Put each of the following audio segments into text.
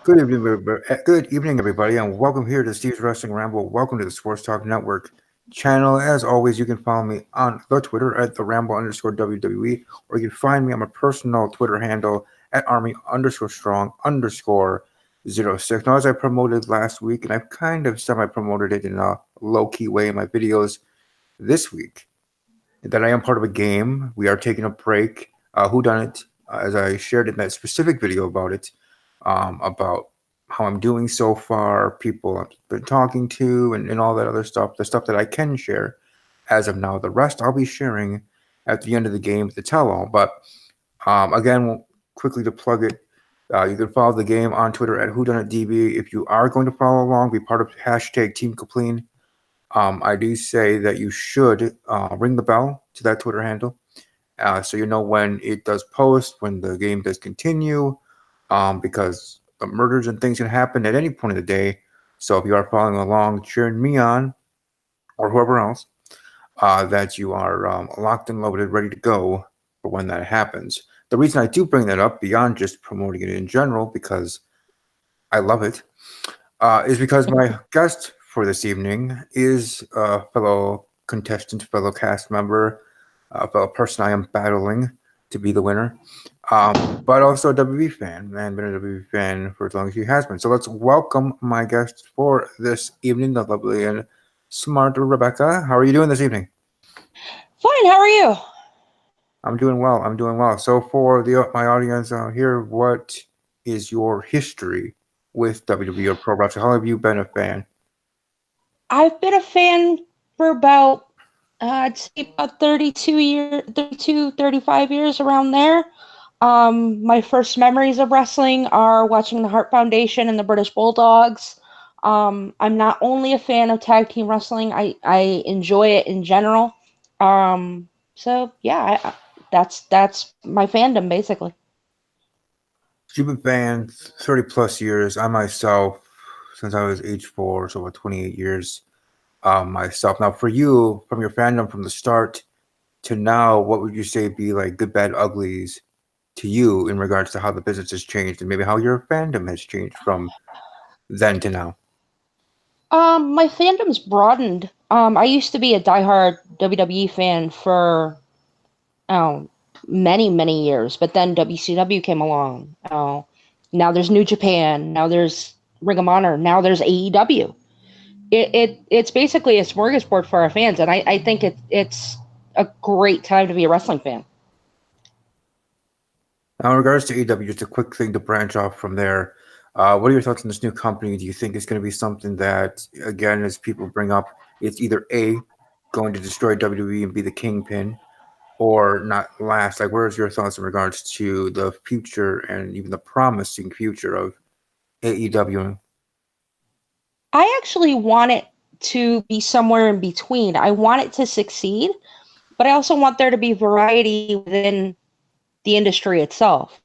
Good evening, everybody, and welcome here to Steve's Wrestling Ramble. Welcome to the Sports Talk Network channel. As always, you can follow me on the Twitter at the Ramble underscore WWE, or you can find me on my personal Twitter handle at Army underscore strong underscore 06. Now, as I promoted last week, and I've kind of semi promoted it in a low key way in my videos this week, that I am part of a game. We are taking a break. Who done it? As I shared in that specific video about it, about how I'm doing so far, people I've been talking to, and all that other stuff. The stuff that I can share as of now. The rest I'll be sharing at the end of the game with the tell all. But again, quickly to plug it, you can follow the game on Twitter at WhoDoneItDB. If you are going to follow along, be part of hashtag Team Kapleen. I do say that you should ring the bell to that Twitter handle, so you know when it does post, when the game does continue, because murders and things can happen at any point of the day. So if you are following along, cheering me on, or whoever else, that you are locked and loaded, ready to go for when that happens. The reason I do bring that up, beyond just promoting it in general, because I love it, is because my guest for this evening is a fellow contestant, fellow cast member, a fellow person I am battling to be the winner, but also a WWE fan, and been a WWE fan for as long as he has been. So let's welcome my guest for this evening, the lovely and smart Rebecca. How are you doing this evening? Fine, how are you? I'm doing well. I'm doing well. So for the my audience out here, what is your history with WWE or pro wrestling? How have you been a fan? I've been a fan for about I'd say about 35 years around there. My first memories of wrestling are watching the Hart Foundation and the British Bulldogs. I'm not only a fan of tag team wrestling, I enjoy it in general. So yeah, that's my fandom basically. You've been fan 30 plus years. I myself, since I was age 4, so about 28 years myself. Now, for you, from your fandom from the start to now, what would you say be like good, bad, uglies to you in regards to how the business has changed and maybe how your fandom has changed from then to now? My fandom's broadened. I used to be a diehard WWE fan for oh, many years, but then WCW came along. Now there's New Japan. Now there's Ring of Honor. Now there's AEW. It's basically a smorgasbord for our fans, and I think it's a great time to be a wrestling fan. Now, in regards to AEW, just a quick thing to branch off from there. What are your thoughts on this new company? Do you think it's going to be something that, again, as people bring up, it's either A, going to destroy WWE and be the kingpin, or not last? Like, where's your thoughts in regards to the future and even the promising future of AEW? I actually want it to be somewhere in between. I want it to succeed, but I also want there to be variety within the industry itself.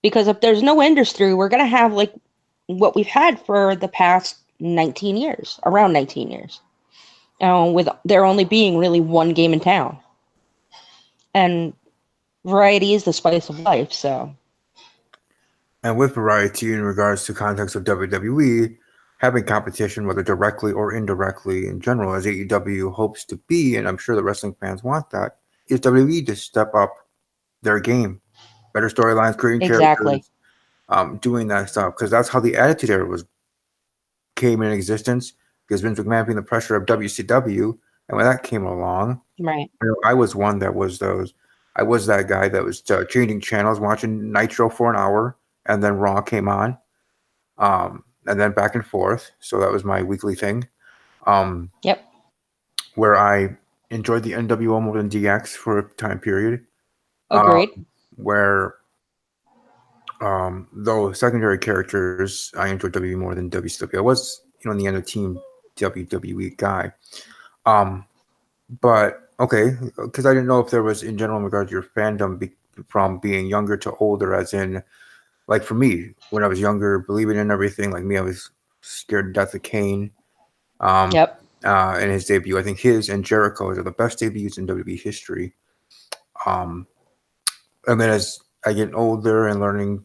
Because if there's no industry, we're going to have like what we've had for the past 19 years, around 19 years, with there only being really one game in town. And variety is the spice of life, so. And with variety in regards to context of WWE, having competition, whether directly or indirectly in general, as AEW hopes to be, and I'm sure the wrestling fans want that, is WWE to step up their game, better storylines, creating Exactly. characters, doing that stuff, because that's how the Attitude Era was came in existence. Because Vince McMahon being the pressure of WCW, and when that came along, Right. I was one that was those. I was that guy that was changing channels, watching Nitro for an hour, and then Raw came on, and then back and forth. So that was my weekly thing, um, Yep. where I enjoyed the NWO more than DX for a time period, uh, Agreed. where though secondary characters, I enjoyed WWE more than WCW. I was, in the end, a team WWE guy. Um, but okay, because I didn't know if there was in general in regard to your fandom from being younger to older, as in like for me when I was younger, believing in everything. Like me, I was scared to death of Kane. Um, Yep. in his debut, I think his and Jericho's are the best debuts in WWE history. Um, and then as I get older and learning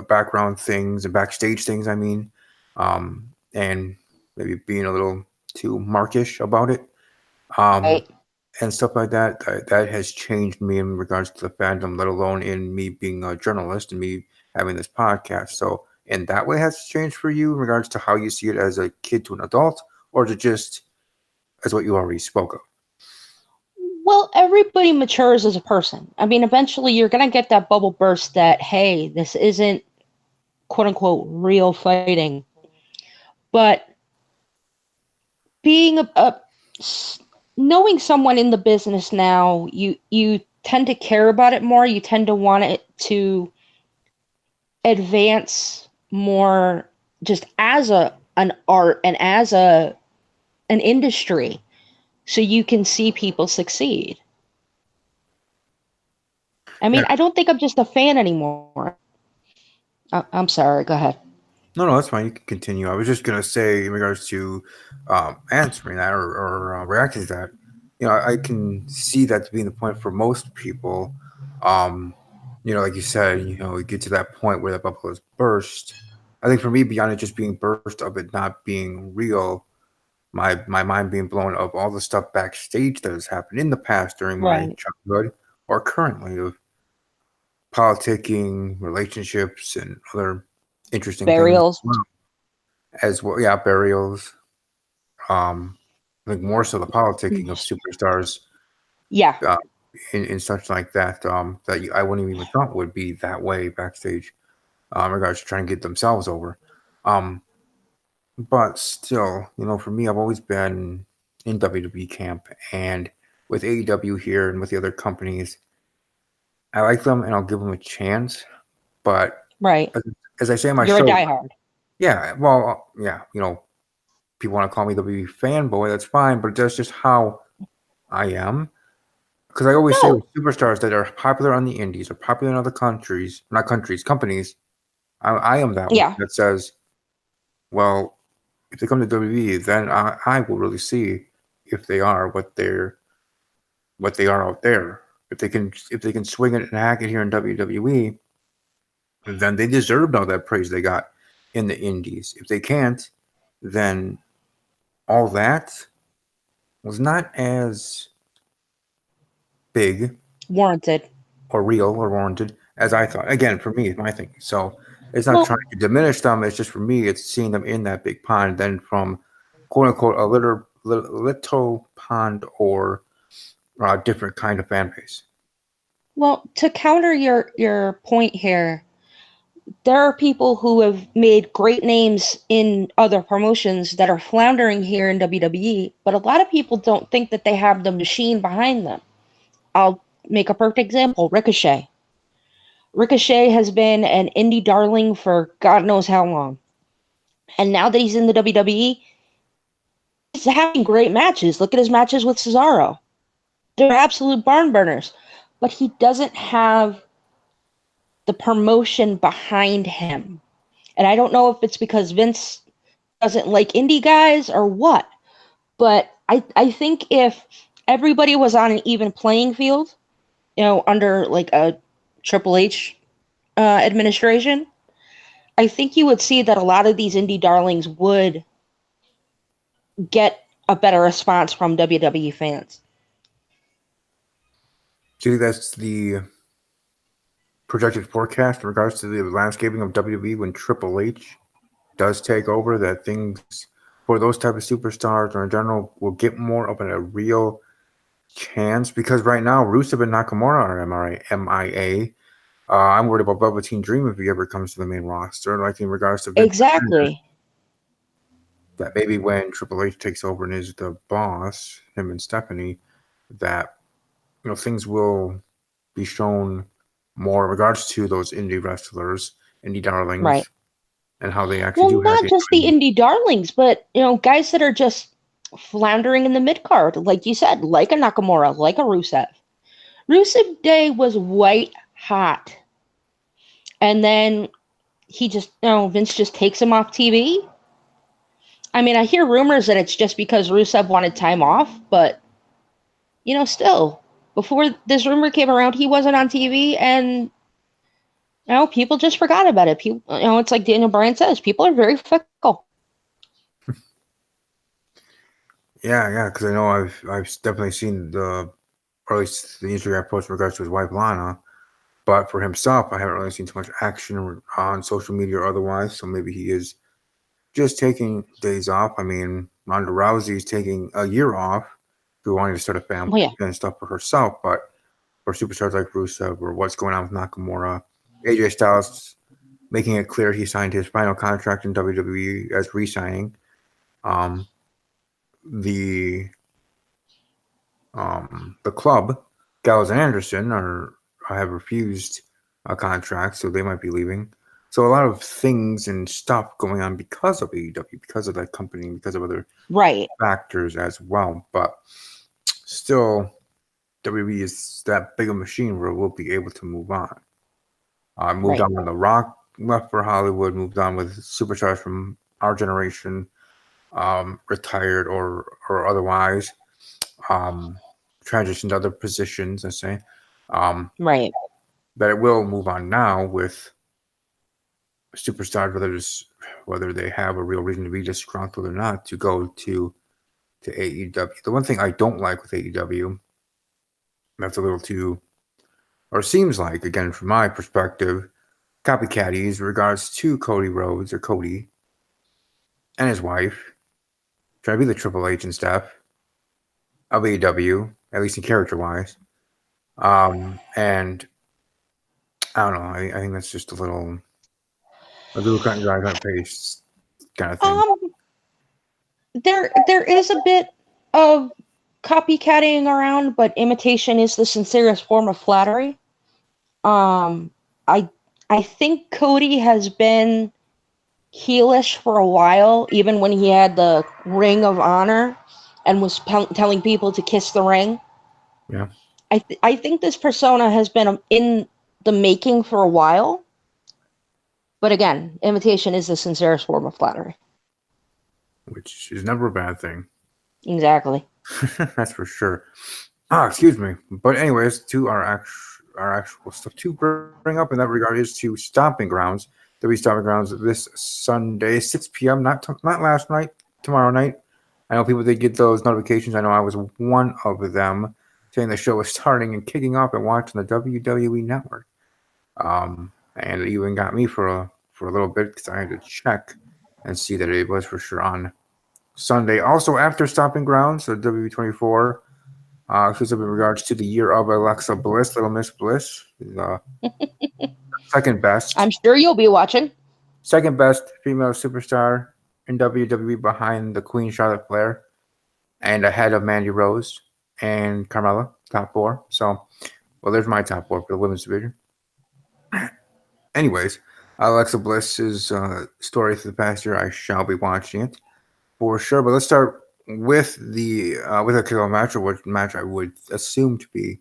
background things and backstage things. I mean, and maybe being a little too markish about it, um, Right. and stuff like that. That has changed me in regards to the fandom, let alone in me being a journalist and me having this podcast. So, in that way, has it changed for you in regards to how you see it as a kid to an adult, or is it just as what you already spoke of? Well, everybody matures as a person. I mean, eventually you're going to get that bubble burst that, hey, this isn't quote unquote real fighting. But being knowing someone in the business now, you tend to care about it more. You tend to want it to advance more just as an art and as an industry so you can see people succeed. I Yeah. mean, I don't think I'm just a fan anymore. I'm sorry, go ahead. No, no, that's fine. You can continue. I was just gonna say in regards to answering that or reacting to that. I can see that being the point for most people. Um, like you said, you get to that point where that bubble is burst. I think for me, beyond it just being burst of it not being real, my mind being blown of all the stuff backstage that has happened in the past during my Right. childhood or currently of politicking, relationships, and other interesting things Burials. as well. Yeah, burials. Um, I think more so the politicking of superstars Yeah. uh, in such like that that I wouldn't even thought would be that way backstage in regards to trying to get themselves over. Um, but still, for me, I've always been in WWE camp and with AEW here and with the other companies, I like them and I'll give them a chance. But Right. as, as I say in my You're a show, diehard. yeah, well, yeah, people want to call me WWE fanboy, that's fine, but that's just how I am. Because I always say with No. superstars that are popular on the indies or popular in other countries, not countries, companies, I am that one Yeah. that says, well, if they come to WWE, then I will really see if they are what they are out there. If they can swing it and hack it here in WWE, then they deserve all that praise they got in the indies. If they can't, then all that was not as big Warranted. or real or warranted as I thought. Again, for me, my thinking. So it's not Well, trying to diminish them. It's just for me, it's seeing them in that big pond. Then from quote unquote a little pond or a different kind of fan base. to counter your point here, there are people who have made great names in other promotions that are floundering here in WWE, but a lot of people don't think that they have the machine behind them. I'll make a perfect example, Ricochet. Ricochet has been an indie darling for God knows how long. And now that he's in the WWE, he's having great matches. Look at his matches with Cesaro. They're absolute barn burners. But he doesn't have the promotion behind him. And I don't know if it's because Vince doesn't like indie guys or what, but I think if everybody was on an even playing field, under like a Triple H administration, I think you would see that a lot of these indie darlings would get a better response from WWE fans. Do you think that's the projected forecast in regards to the landscaping of WWE when Triple H does take over? That things for those type of superstars or in general will get more of a real chance because right now Rusev and Nakamura are MIA. I'm worried about Velveteen Dream if he ever comes to the main roster. Like in regards to Vince McMahon, Exactly. that maybe when Triple H takes over and is the boss, him and Stephanie, that things will be shown more in regards to those indie wrestlers, indie darlings, Right. and how they actually do Well, have not it. just the indie darlings, but guys that are just floundering in the mid card, like you said, like a Nakamura, like a Rusev. Rusev Day was white hot, and then he just, Vince just takes him off TV. I mean, I hear rumors that it's just because Rusev wanted time off, but still, before this rumor came around, he wasn't on TV, and People just forgot about it. People, it's like Daniel Bryan says, people are very fickle. Yeah, because I know I've definitely seen or at least the Instagram post in regards to his wife Lana, but for himself, I haven't really seen too much action on social media or otherwise. So maybe he is just taking days off. I mean, Ronda Rousey's taking a year off, who wanted to start a family Well, yeah, and stuff for herself, but for superstars like Rusev or what's going on with Nakamura, AJ Styles making it clear he signed his final contract in WWE as re-signing. Um, the the club, Gallows and Anderson, are have refused a contract, so they might be leaving. So a lot of things and stuff going on because of AEW, because of that company, because of other right, factors as well. But still, WWE is that big a machine where we'll be able to move on. Moved right, on when The Rock left for Hollywood, moved on with superstars from our generation, retired or otherwise, um, transitioned to other positions, let's say. Um, right, but it will move on now with superstars, whether they have a real reason to be disgruntled or not, to go to AEW. The one thing I don't like with AEW, that's a little too, or seems like, again, from my perspective, copycatties in regards to Cody Rhodes or Cody and his wife, trying to be the Triple H and stuff of AEW, at least in character wise. And I don't know. I think that's just a little cut and dry, cut and paste kind of thing. um, there is a bit of copycatting around, but imitation is the sincerest form of flattery. Um, I I think Cody has been heelish for a while, even when he had the Ring of Honor and was telling people to kiss the ring. Yeah, I think this persona has been in the making for a while. But again, imitation is the sincerest form of flattery. which is never a bad thing. Exactly. That's for sure. Excuse me. But anyways, to our actual stuff to bring up in that regard is to Stomping Grounds. The Stomping Grounds this Sunday, 6 p.m. Not last night, tomorrow night. I know people did get those notifications. I know I was one of them, saying the show was starting and kicking off and watching the WWE Network. And it even got me for a little bit because I had to check and see that it was for sure on Sunday. Also, after Stomping Grounds, so WWE 24, exclusive in regards to the year of Alexa Bliss, Little Miss Bliss, the second best, I'm sure you'll be watching. second best female superstar in WWE behind the Queen Charlotte Flair and ahead of Mandy Rose and Carmella, top four. So, well, there's my top four for the women's division. Anyways, Alexa Bliss's story for the past year, I shall be watching it for sure. But let's start with a kickoff match, or what match I would assume to be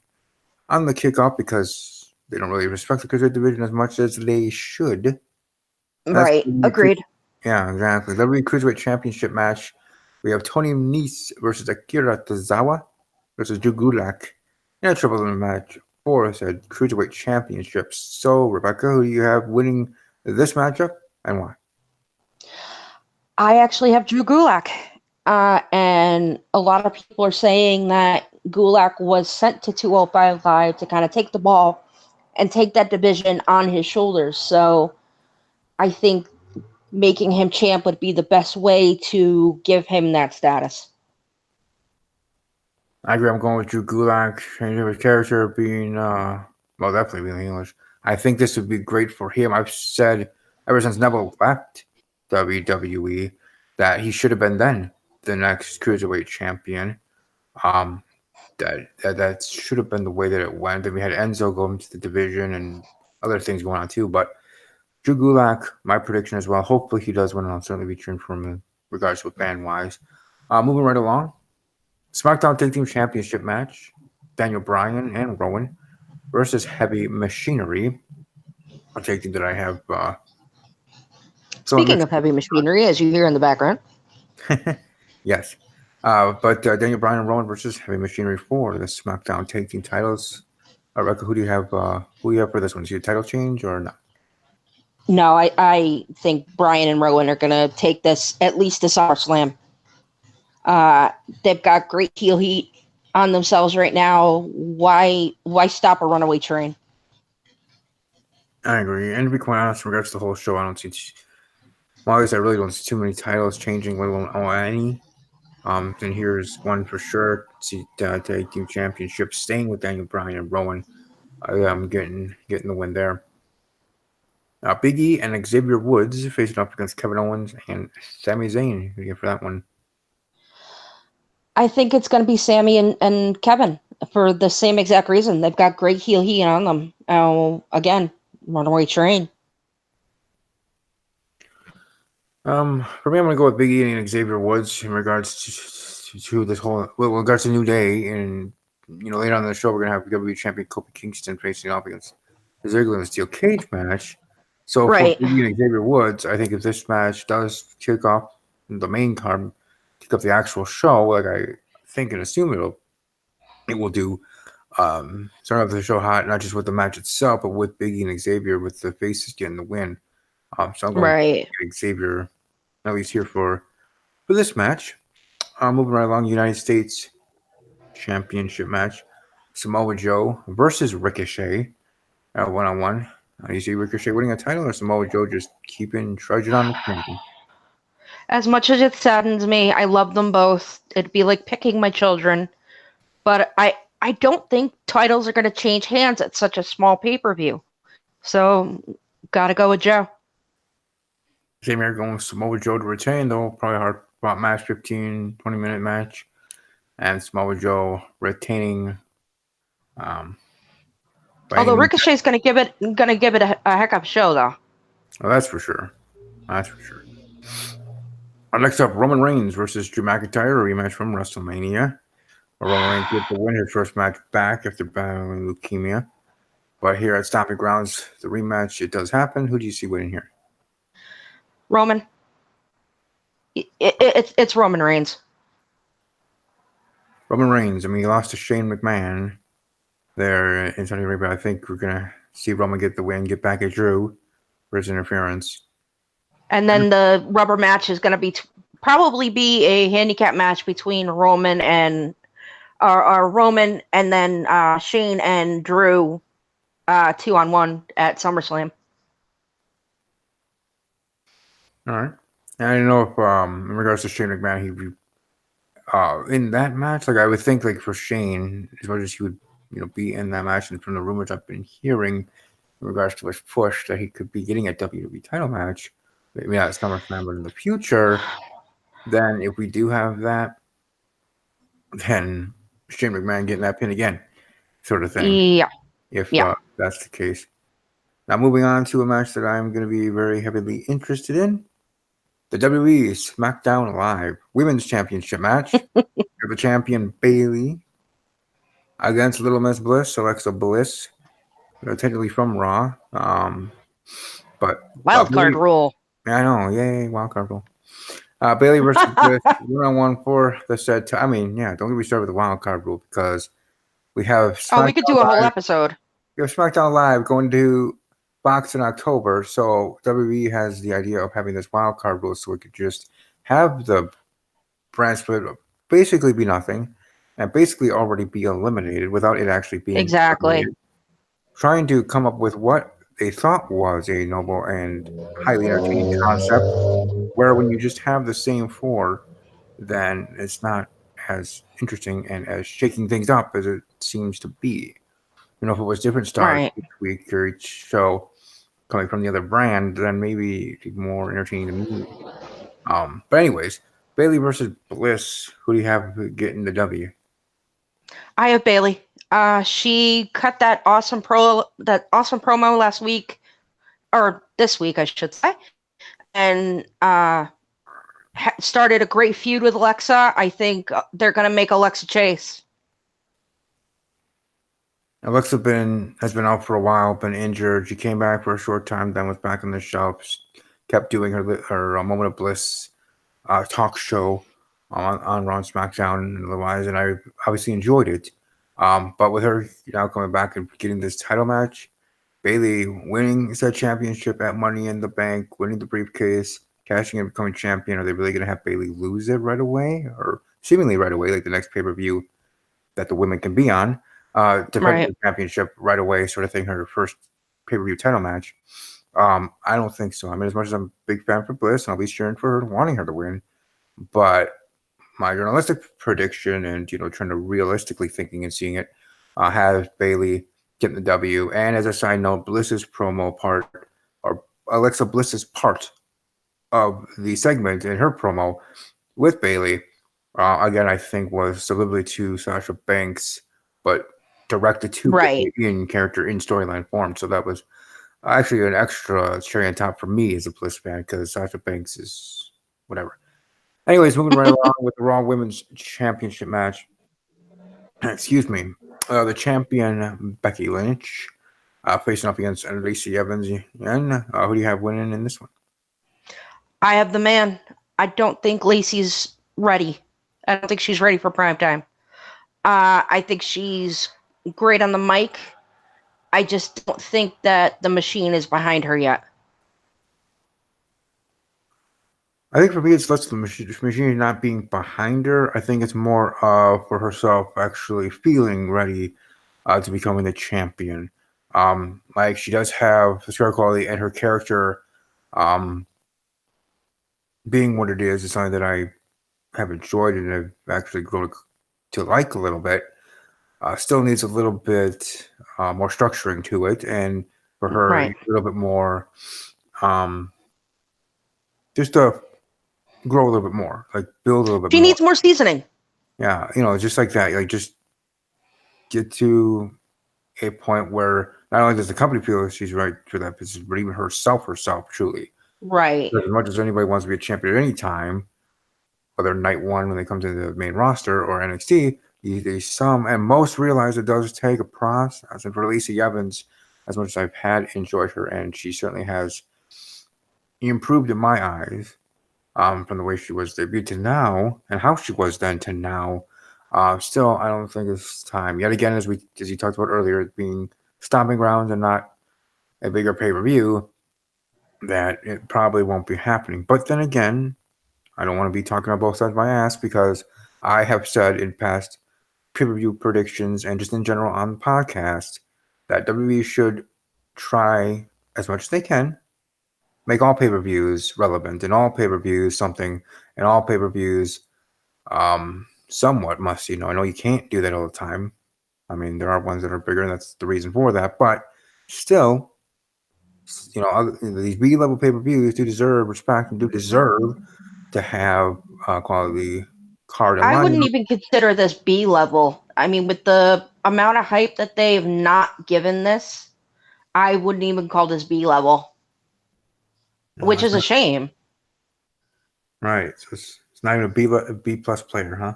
on the kickoff because they don't really respect the cruiserweight division as much as they should. That's Right. Agreed. yeah, exactly. WWE Cruiserweight Championship match. We have Tony Nese versus Akira Tozawa versus Drew Gulak in a triple threat match for said Cruiserweight Championship. So, Rebecca, who do you have winning this matchup and why? I actually have Drew Gulak. And a lot of people are saying that Gulak was sent to 205 Live to kind of take the ball and take that division on his shoulders. So I think making him champ would be the best way to give him that status. I agree. I'm going with Drew Gulak, changing his character being, well, definitely being English. I think this would be great for him. I've said ever since Neville left WWE that he should have been then the next cruiserweight champion. Um, that should have been the way that it went. And we had Enzo go into the division and other things going on too. But Drew Gulak, my prediction as well. Hopefully he does win, and I'll certainly be cheering for him in regards to fan wise. Moving right along. SmackDown Tag Team Championship match: Daniel Bryan and Rowan versus Heavy Machinery. A tag team that I have some Speaking mixed. of heavy machinery, as you hear in the background, Yes, but Daniel Bryan and Rowan versus Heavy Machinery for the SmackDown Tag Team titles. Rebecca, who do you have? Who do you have for this one? Is it a title change or not? No, I think Brian and Rowan are gonna take this at least to SummerSlam. Uh, they've got great heel heat on themselves right now. Why stop a runaway train? I agree. And to be quite honest, in regards to the whole show, I don't see. Well, at least I really don't see too many titles changing, let alone any. And here's one for sure. See, tag team championship staying with Daniel Bryan and Rowan. I'm getting the win there. Big E and Xavier Woods facing off against Kevin Owens and Sami Zayn. Who do you get for that one? I think it's going to be Sammy and Kevin for the same exact reason. They've got great heel heat on them. Again, runaway train. For me, I'm gonna go with Big E and Xavier Woods in regards to this whole, well, in regards to New Day, and later on in the show we're gonna have WWE champion Kofi Kingston facing off against Ziggler in a steel cage match. So for Right. Big E and Xavier Woods, I think if this match does kick off the main card, kick off the actual show, like I think and assume it will do, start off the show hot, not just with the match itself, but with Big E and Xavier, with the faces getting the win. So I'm going Right. Xavier at least here for this match. Moving right along, United States Championship match: Samoa Joe versus Ricochet, 1-on-1. You see Ricochet winning a title, or Samoa Joe just keeping trudging on the champion? As much as it saddens me, I love them both. It'd be like picking my children, but I don't think titles are going to change hands at such a small pay-per-view. So, got to go with Joe. Same here, going with Samoa Joe to retain, though. Probably hard fought match, 15, 20-minute match, and Samoa Joe retaining. Um, by any Although means, Ricochet's going to give it a heck of a show though. well, that's for sure. That's for sure. Next up, Roman Reigns versus Drew McIntyre, a rematch from WrestleMania. Roman Reigns gets the win, his first match back after battling leukemia. But here at Stomping Grounds, the rematch, it does happen. Who do you see winning here? Roman. It's Roman Reigns. Roman Reigns. I mean, he lost to Shane McMahon there in Saudi Arabia. I think we're going to see Roman get the win, get back at Drew for his interference. And then the rubber match is going to probably be a handicap match between Roman and Roman, and then Shane and Drew, 2-on-1 at SummerSlam. All right. And I don't know if, in regards to Shane McMahon, he'd be in that match. Like, I would think, like, for Shane, as much as he would, be in that match, and from the rumors I've been hearing in regards to his push that he could be getting a WWE title match, maybe not at SummerSlam, but in the future, then if we do have that, then Shane McMahon getting that pin again, sort of thing, Yeah. if Yeah. that's the case. Now, moving on to a match that I'm going to be very heavily interested in, the WWE SmackDown Live Women's Championship match. The champion Bayley against Little Miss Bliss, Alexa Bliss, technically from Raw. But Wild card Bayley, rule. I know, yay, wild card rule. Bayley versus Bliss, 1-on-1 for the said. I mean, yeah, don't get me started with the wild card rule, because we have Oh, we could SmackDown do a whole Live. episode. We have SmackDown Live going to Fox in October, so WWE has the idea of having this wild card rule, so we could just have the brand split basically be nothing, and basically already be eliminated without it actually being Exactly. eliminated. Trying to come up with what they thought was a noble and highly entertaining concept, where when you just have the same four, then it's not as interesting and as shaking things up as it seems to be. If it was different stars Right. each week or each show coming from the other brand, then maybe it'd be more entertaining to me. But anyways, Bayley versus Bliss. Who do you have getting the W? I have Bayley. She cut that awesome promo last week, or this week, I should say, and started a great feud with Alexa. I think they're going to make Alexa chase. Alexa has been out for a while, been injured. She came back for a short time, then was back on the shelf. Kept doing her Moment of Bliss talk show on Raw and SmackDown and otherwise, and I obviously enjoyed it. But with her now coming back and getting this title match, Bailey winning said championship at Money in the Bank, winning the briefcase, cashing in, becoming champion? Are they really going to have Bailey lose it right away, or seemingly right away, like the next pay per view that the women can be on, defending Right. the championship right away, sort of thing, her first pay per view title match? I don't think so. I mean, as much as I'm a big fan for Bliss, and I'll be cheering for her, wanting her to win, but my journalistic prediction and trying to realistically thinking and seeing it has Bailey getting the W. And as a side note, Bliss's promo part, or Alexa Bliss's part of the segment in her promo with Bailey, again I think was deliberately to Sasha Banks, but directed to Right. Bailey in character in storyline form. So that was actually an extra cherry on top for me as a Bliss fan because Sasha Banks is whatever. Anyways, moving right along with the Raw Women's Championship match. Excuse me. The champion Becky Lynch facing up against Lacey Evans. And who do you have winning in this one? I have the man. I don't think Lacey's ready. I don't think she's ready for prime time. I think she's great on the mic. I just don't think that the machine is behind her yet. I think for me, it's less the machine not being behind her. I think it's more for herself actually feeling ready to becoming the champion. Like she does have the star quality, and her character um, being what it is something that I have enjoyed and have actually grown to like a little bit. Still needs a little bit more structuring to it, and for her a Right. little bit more, um, just to grow a little bit more, like build a little bit She more. needs more seasoning. Yeah, just like that. Like just get to a point where not only does the company feel that she's right for that position, but even herself, truly. Right. Because as much as anybody wants to be a champion at any time, whether night one when they come to the main roster or NXT, some and most realize it does take a process. And for Lacey Evans, as much as I've had enjoyed her, and she certainly has improved in my eyes, from the way she was debuted to now, and how she was then to now. Still, I don't think it's time yet again, as you talked about earlier, it being stomping grounds and not a bigger pay per view. That it probably won't be happening. But then again, I don't want to be talking on both sides of my ass because I have said in past pay-per-view predictions and just in general on the podcast that WWE should try as much as they can make all pay-per-views relevant and all pay-per-views something and all pay-per-views somewhat must. I know you can't do that all the time. I mean, there are ones that are bigger, and that's the reason for that. But still, these B-level pay-per-views do deserve respect and do deserve to have quality card and I wouldn't lineup. even consider this B level. I mean, with the amount of hype that they've not given this, I wouldn't even call this B level, which is a shame. Right. So it's not even a B plus player, huh?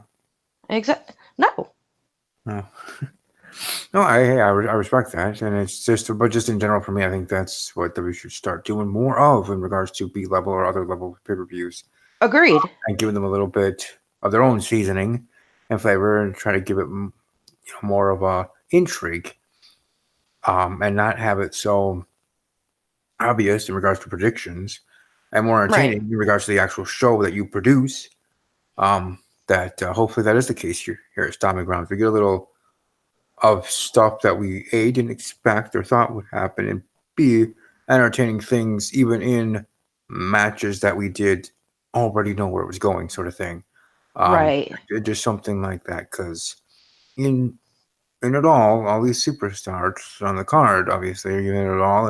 No. No. No, I respect that, and it's just, but just in general for me, I think that's what we should start doing more of in regards to B level or other level pay per views, Agreed. and giving them a little bit of their own seasoning and flavor, and try to give it more of a intrigue, and not have it so obvious in regards to predictions, and more Right. entertaining in regards to the actual show that you produce. That hopefully that is the case here at Stomping Grounds. We get a little of stuff that we A didn't expect or thought would happen, and B entertaining things even in matches that we did already know where it was going, sort of thing. Um, Right. just something like that, because in in it all these superstars on the card, obviously, are in it all,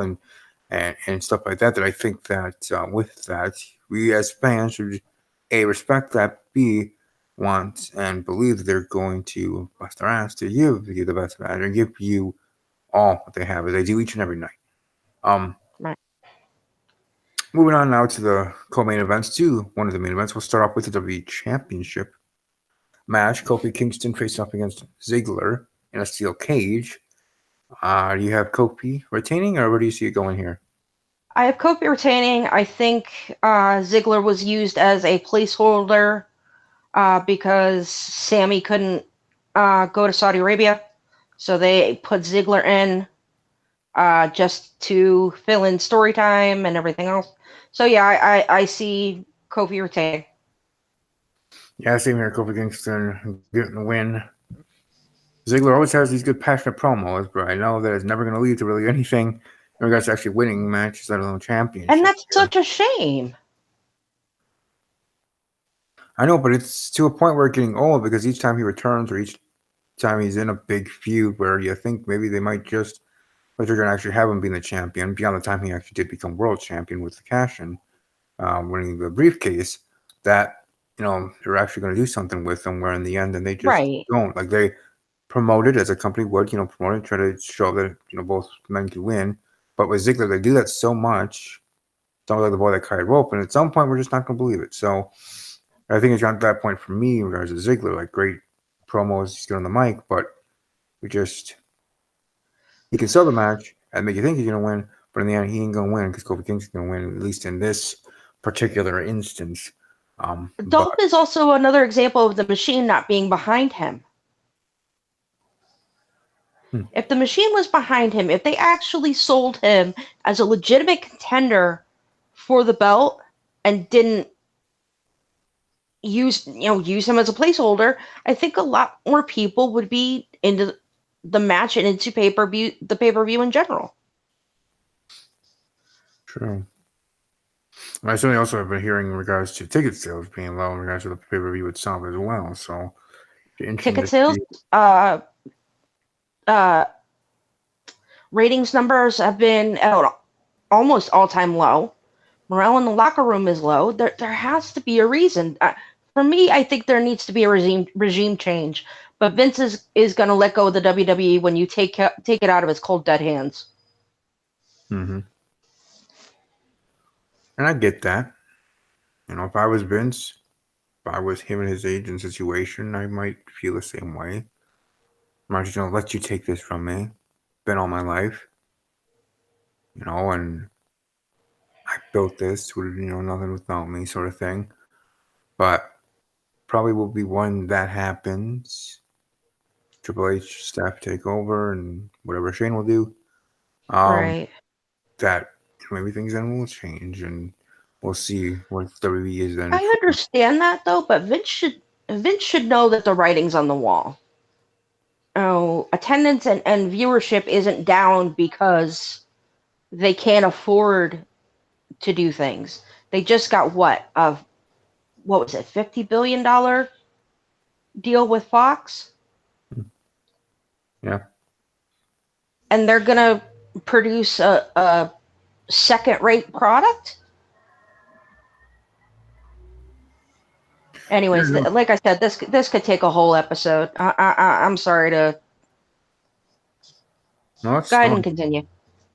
and stuff like that. That I think that with that, we as fans should A respect that, B want and believe that they're going to bust their ass to give you the best match and give you all what they have as they do each and every night. Um, Right. Moving on now to the co-main events. To one of the main events, we'll start off with the WWE Championship match. Kofi Kingston facing up against Ziggler in a steel cage. Do you have Kofi retaining, or where do you see it going here? I have Kofi retaining. I think Ziggler was used as a placeholder because Sammy couldn't go to Saudi Arabia. So they put Ziggler in just to fill in story time and everything else. So yeah, I see Kofi retaining. Yeah, same here. Kofi Kingston getting the win. Ziggler always has these good, passionate promos, but I know that it's never going to lead to really anything in regards to actually winning matches, let alone And championships. that's such a shame. I know, but it's to a point where it's getting old because each time he returns or each time he's in a big feud where you think maybe they might just, but they're going to actually have him being the champion beyond the time he actually did become world champion with the cash-in, winning the briefcase, that, they're actually going to do something with him where in the end, then they just Right. don't. Like, they promote it as a company would, promote it, try to show that, both men can win. But with Ziggler, they do that so much. It's almost like the boy that cried rope, and at some point, we're just not going to believe it. So I think it's gotten to that point for me in regards to Ziggler, like great promos, he's good on the mic, but we just he can sell the match and make you think he's gonna win, but in the end he ain't gonna win because Kofi Kingston's gonna win, at least in this particular instance. But Dolph is also another example of the machine not being behind him. hmm, If the machine was behind him, if they actually sold him as a legitimate contender for the belt and didn't use him as a placeholder, I think a lot more people would be into the match and into the pay-per-view in general. true. I certainly also have been hearing in regards to ticket sales being low in regards to the pay per view itself as well. So interesting Ticket to sales, see. uh, uh, ratings numbers have been at almost all-time low. Morale in the locker room is low. There has to be a reason. For me, I think there needs to be a regime change. But Vince is going to let go of the WWE when you take it out of his cold dead hands. Mm-hmm. And I get that. If I was Vince, if I was him and his age and situation, I might feel the same way. I'm not just gonna let you take this from me. Been all my life, and I built this with nothing without me, sort of thing. But probably will be when that happens. Triple H staff take over and whatever Shane will do. Um, Right. that maybe things then will change and we'll see what WWE is then. I understand that though, but Vince should know that the writing's on the wall. Oh, attendance and viewership isn't down because they can't afford to do things. They just got what was it, $50 billion deal with Fox, Yeah. and they're gonna produce a second-rate product. Yeah, Anyways, no, like I said, this could take a whole episode. I'm sorry to no, that's go ahead and fine. continue.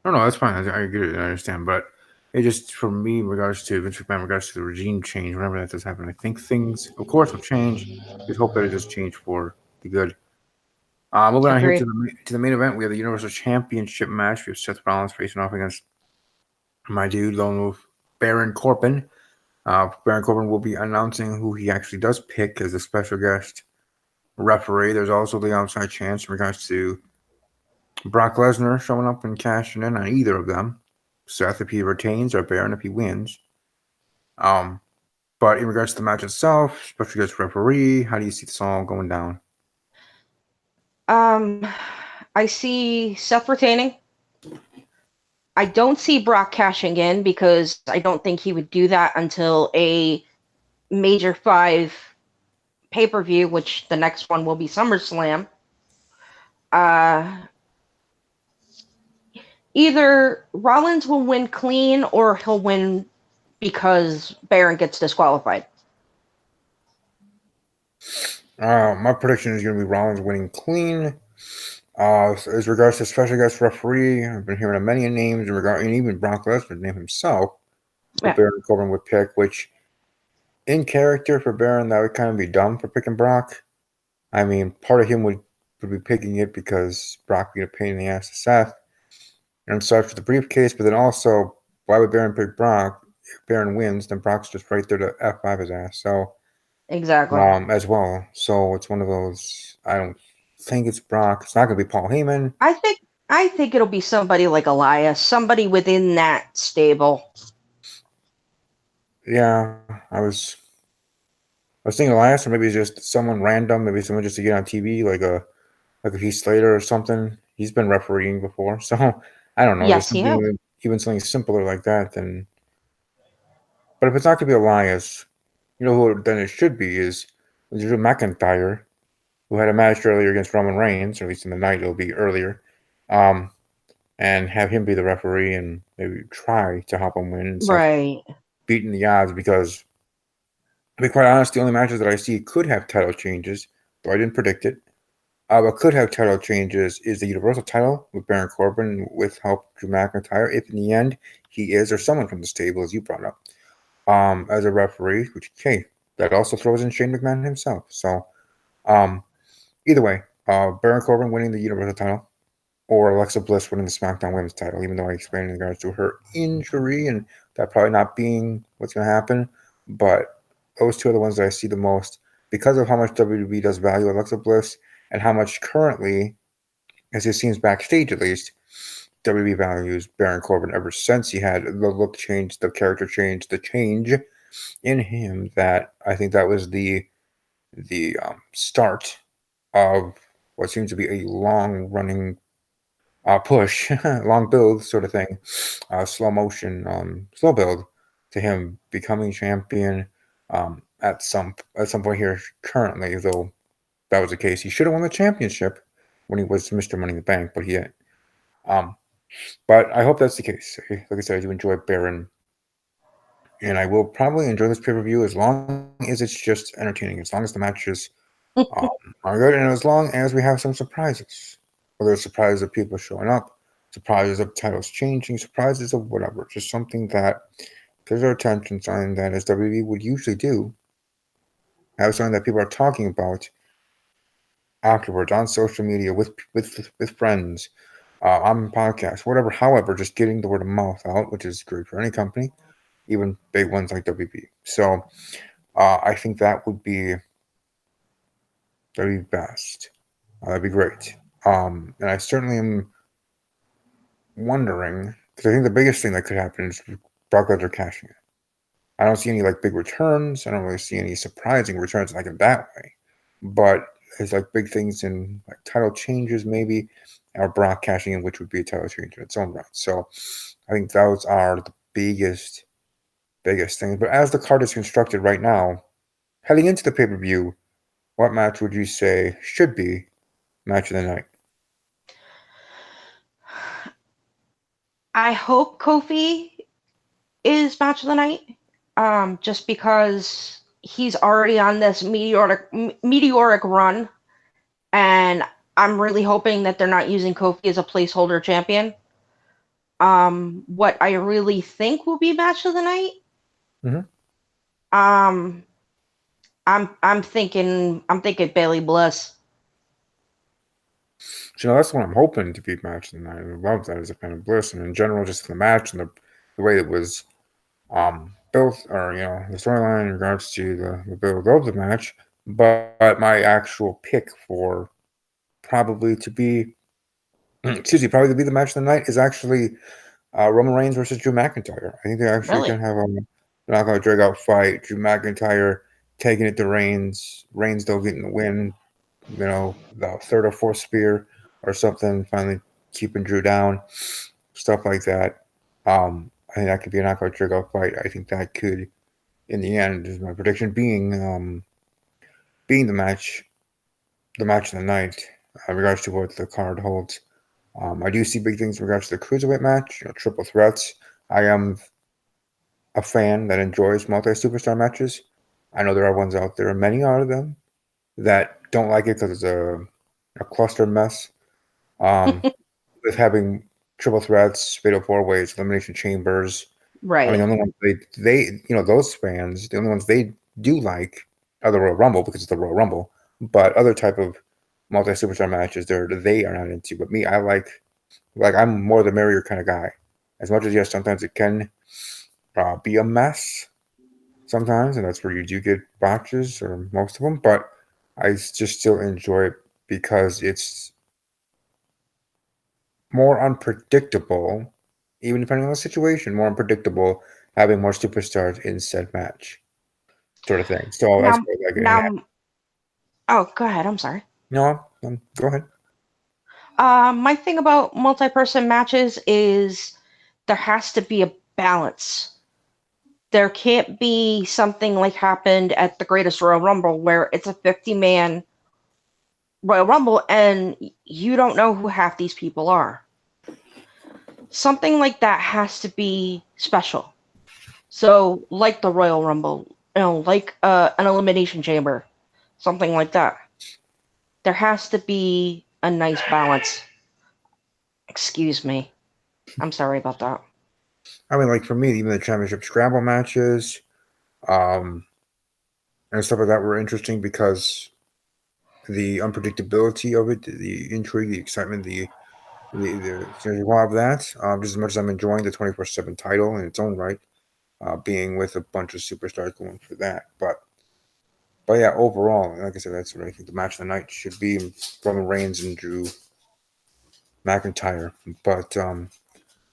No, that's fine. I get it. I understand. But it just, for me, in regards to Vince McMahon, in regards to the regime change, whenever that does happen, I think things, of course, will change. Just hope that it does change for the good. Moving on here Agree. to the main event, we have the Universal Championship match. We have Seth Rollins facing off against my dude, Lone Wolf Baron Corbin. Baron Corbin will be announcing who he actually does pick as a special guest referee. There's also the outside chance in regards to Brock Lesnar showing up and cashing in on either of them. Seth if he retains or Baron if he wins. Um, but in regards to the match itself, special guest referee, how do you see this all going down? Um, I see Seth retaining. I don't see Brock cashing in because I don't think he would do that until a major five pay-per-view, which the next one will be SummerSlam. Uh, Either Rollins will win clean or he'll win because Baron gets disqualified. My prediction is going to be Rollins winning clean. As regards to special guest referee, I've been hearing of many names in regard, and even Brock Lesnar's name himself, who Yeah, Baron Corbin would pick. Which, in character for Baron, that would kind of be dumb for picking Brock. I mean, part of him would be picking it because Brock would be a pain in the ass to Seth, and I'm sorry for the briefcase. But then also, why would Baron pick Brock? If Baron wins, then Brock's just right there to F5 his ass. So, exactly. as well. So it's one of those. I don't think it's Brock. It's not going to be Paul Heyman. I think. I think it'll be somebody like Elias, somebody within that stable. Yeah, I was thinking Elias, or maybe just someone random, maybe someone just to get on TV, like a Heath Slater or something. He's been refereeing before, so I don't know, just Yes, he has. something even something simpler like that. Then, but if it's not gonna be Elias, you know who then it should be is Drew McIntyre, who had a match earlier against Roman Reigns, or at least in the night it'll be earlier, um, and have him be the referee and maybe try to help him win instead of Right. beating the odds because to be quite honest, the only matches that I see could have title changes, though I didn't predict it. What could have title changes is the Universal title with Baron Corbin with help Drew McIntyre, if in the end he is, or someone from the stable, as you brought up, as a referee, which, hey, that also throws in Shane McMahon himself. So, um, either way, Baron Corbin winning the Universal title, or Alexa Bliss winning the SmackDown Women's title, even though I explained in regards to her injury and that probably not being what's going to happen. But those two are the ones that I see the most because of how much WWE does value Alexa Bliss and how much currently, as it seems backstage at least, WWE values Baron Corbin ever since he had the look change, the character change, the change in him. That I think that was the start of what seems to be a long running push, long build sort of thing, slow motion, slow build to him becoming champion at some point here currently. Though that was the case, he should have won the championship when he was Mr. Money in the Bank, but he didn't. Um, but I hope that's the case. Like I said, I do enjoy Baron, and I will probably enjoy this pay per view as long as it's just entertaining, as long as the matches um, are good, and as long as we have some surprises. Whether it's surprises of people showing up, surprises of titles changing, surprises of whatever. Just something that gets our attention, something that, as WWE would usually do, have something that people are talking about afterwards on social media with friends, on podcasts, whatever. However, just getting the word of mouth out, which is great for any company, even big ones like WWE. So I think that'd be best. That'd be great. And I certainly am wondering because I think the biggest thing that could happen is Brock Lesnar cashing it. I don't see any like big returns. I don't really see any surprising returns like in that way. But there's like big things in like title changes maybe, or Brock cashing in, which would be a title change in its own right. So I think those are the biggest things. But as the card is constructed right now, heading into the pay per view, what match would you say should be match of the night? I hope Kofi is match of the night. Just because he's already on this meteoric run, and I'm really hoping that they're not using Kofi as a placeholder champion. What I really think will be match of the night. Mm-hmm. Um, I'm thinking Bailey Bliss. So that's what I'm hoping to be match of the night. I love that as a fan of Bliss, and in general, just the match and the way it was built, or the storyline in regards to the build of the match. But my actual pick for probably to be, excuse me, probably to be the match of the night is actually Roman Reigns versus Drew McIntyre. I think they actually Really? can have a not going to drag out fight. Drew McIntyre taking it to Reigns. Reigns still getting the win. The third or fourth spear or something, finally keeping Drew down. Stuff like that. I think that could be a knockout drag out fight. I think that could, in the end, is my prediction being the match of the night, in regards to what the card holds. I do see big things in regards to the cruiserweight match, triple threats. I am a fan that enjoys multi superstar matches. I know there are ones out there, many are of them, that don't like it because it's a cluster mess. Um, with having triple threats, fatal four ways, elimination chambers. I mean, Right. the only ones those fans, the only ones they do like are the Royal Rumble because it's the Royal Rumble. But other type of multi superstar matches, they are not into. But me, I like I'm more the merrier kind of guy. As much as yes, sometimes it can be a mess sometimes, and that's where you do get botches or most of them. But I just still enjoy it because more unpredictable, even depending on the situation, more unpredictable, having more superstars in said match, sort of thing. So that's Now, what like now, oh, go ahead. I'm sorry. no, go ahead. My thing about multi-person matches is there has to be a balance. There can't be something like happened at the Greatest Royal Rumble where it's a 50-man Royal Rumble and you don't know who half these people are. Something like that has to be special. So, like the Royal Rumble, like an Elimination Chamber, something like that. There has to be a nice balance. Excuse me. I'm sorry about that. I mean, like for me, even the championship scramble matches, um, and stuff like that were interesting because the unpredictability of it, the intrigue, the excitement, there's a lot of that. Just as much as I'm enjoying the 24/7 title in its own right, being with a bunch of superstars going for that. But yeah, overall, like I said, that's what I think the match of the night should be Roman Reigns and Drew McIntyre. But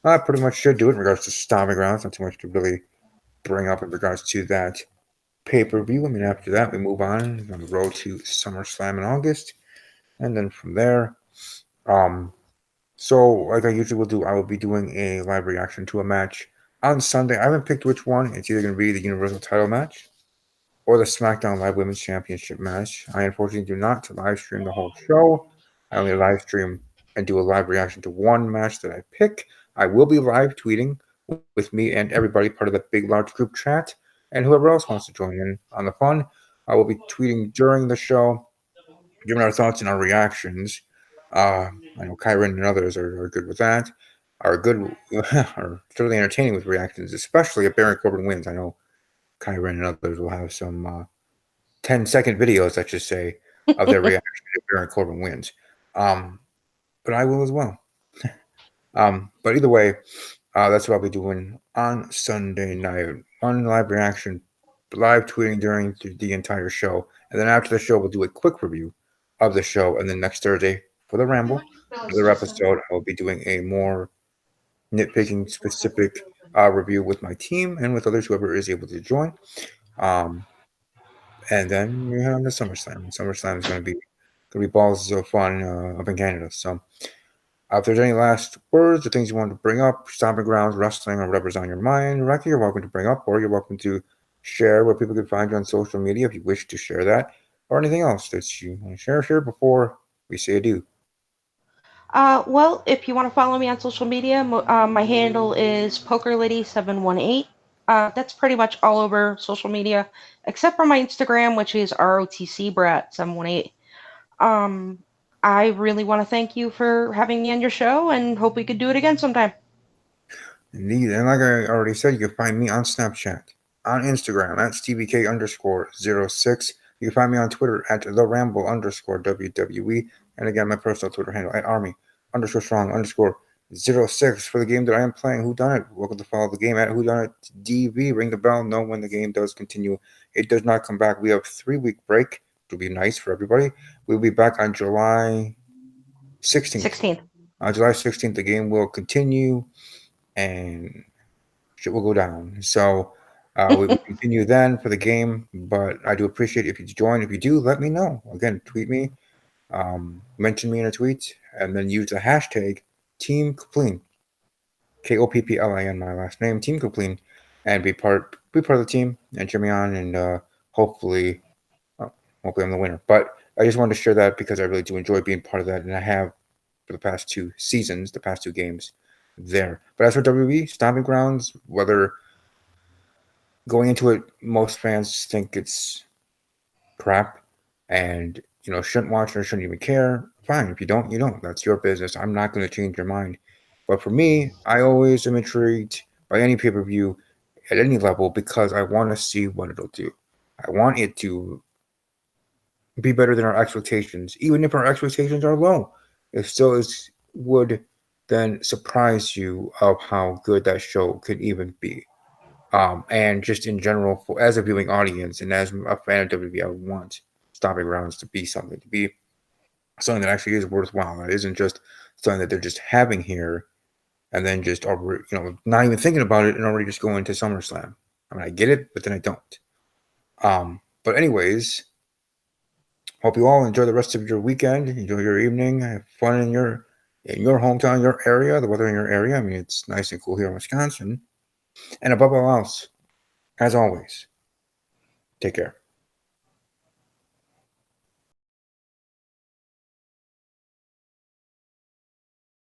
that pretty much should do it in regards to Stomping Grounds. Not too much to really bring up in regards to that pay-per-view. I mean, after that, we move on the road to SummerSlam in August, and then from there, um, so like I usually will do, I will be doing a live reaction to a match on Sunday. I haven't picked which one. It's either going to be the Universal Title match or the SmackDown Live Women's Championship match. I unfortunately do not live stream the whole show. I only live stream and do a live reaction to one match that I pick. I will be live tweeting with me and everybody part of the big, large group chat, and whoever else wants to join in on the fun. I will be tweeting during the show, giving our thoughts and our reactions. I know Kyron and others are good with that. Are good, are certainly entertaining with reactions, especially if Baron Corbin wins. I know Kyron and others will have some 10-second videos, let's just say, of their reaction if Baron Corbin wins. Um, but I will as well. But either way, that's what I'll be doing on Sunday night. One live reaction, live tweeting during the entire show. And then after the show, we'll do a quick review of the show. And then next Thursday for the Ramble, another episode, I'll be doing a more nitpicking specific review with my team and with others, whoever is able to join. Um, and then we head on to SummerSlam. SummerSlam is going to be balls of fun up in Canada. So if there's any last words or things you want to bring up, stomping grounds, wrestling, or whatever's on your mind, Rocky, you're welcome to bring up, or you're welcome to share where people can find you on social media if you wish to share that, or anything else that you want to share before we say adieu. Well, if you want to follow me on social media, my handle is PokerLady718. That's pretty much all over social media, except for my Instagram, which is ROTCBrat718. Um, I really want to thank you for having me on your show and hope we could do it again sometime. Indeed, and like I already said, you can find me on Snapchat, on Instagram at StevieK_06. You can find me on Twitter at the Ramble underscore WWE, and again, my personal Twitter handle at Army underscore strong underscore 06 for the game that I am playing. Who done it? Welcome to follow the game at Who Done It DV. Ring the bell. Know when the game does continue. It does not come back. We have a 3 week break. It'll be nice for everybody. We'll be back on July 16th. 16th. On July 16th, the game will continue and shit will go down. So we continue then for the game, but I do appreciate if you join. If you do, let me know. Again, tweet me, mention me in a tweet, and then use the hashtag Team Complete, KOPPLIN, my last name, Team Complete, and be part of the team and cheer me on, and hopefully, uh, hopefully I'm the winner. But I just wanted to share that because I really do enjoy being part of that, and I have for the past 2 seasons, the past 2 games there. But as for WWE, Stomping Grounds, whether going into it, most fans think it's crap and shouldn't watch or shouldn't even care. Fine, if you don't, you don't. That's your business. I'm not going to change your mind. But for me, I always am intrigued by any pay per view at any level because I want to see what it'll do. I want it to be better than our expectations, even if our expectations are low. It still is would then surprise you of how good that show could even be. And just in general, for as a viewing audience and as a fan of WWE, I want Stomping Grounds to be something that actually is worthwhile. That isn't just something that they're just having here, and then just not even thinking about it and already just going to SummerSlam. I mean, I get it, but then I don't. But anyways, hope you all enjoy the rest of your weekend, enjoy your evening, have fun in your hometown, your area, the weather in your area. I mean, it's nice and cool here in Wisconsin. And above all else, as always, take care.